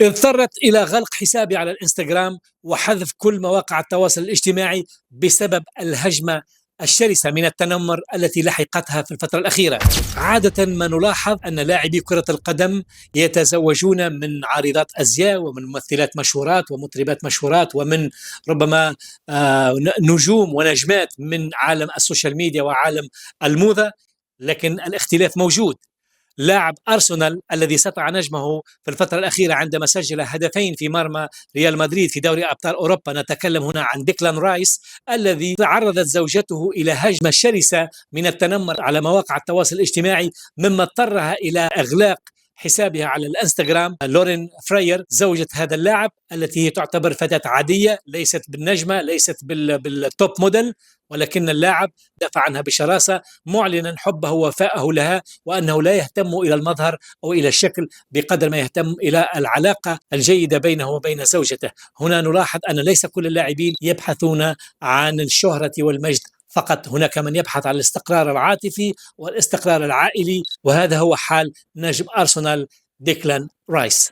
اضطرت إلى غلق حسابي على الإنستغرام وحذف كل مواقع التواصل الاجتماعي بسبب الهجمة الشرسة من التنمر التي لحقتها في الفترة الأخيرة. عادة ما نلاحظ أن لاعبي كرة القدم يتزوجون من عارضات أزياء ومن ممثلات مشهورات ومطربات مشهورات ومن ربما نجوم ونجمات من عالم السوشيال ميديا وعالم الموضة، لكن الاختلاف موجود. لاعب أرسنال الذي سطع نجمه في الفترة الأخيرة عندما سجل هدفين في مرمى ريال مدريد في دوري أبطال أوروبا، نتكلم هنا عن ديكلان رايس، الذي تعرضت زوجته إلى هجمة شرسة من التنمر على مواقع التواصل الاجتماعي، مما اضطرها إلى إغلاق حسابها على الانستغرام. لورين فراير زوجة هذا اللاعب التي هي تعتبر فتاة عادية، ليست بالنجمة، ليست بالتوب موديل، ولكن اللاعب دافع عنها بشراسة معلنا حبه ووفائه لها، وأنه لا يهتم إلى المظهر أو إلى الشكل بقدر ما يهتم إلى العلاقة الجيدة بينه وبين زوجته. هنا نلاحظ أن ليس كل اللاعبين يبحثون عن الشهرة والمجد فقط، هناك من يبحث عن الاستقرار العاطفي والاستقرار العائلي، وهذا هو حال نجم أرسنال ديكلان رايس.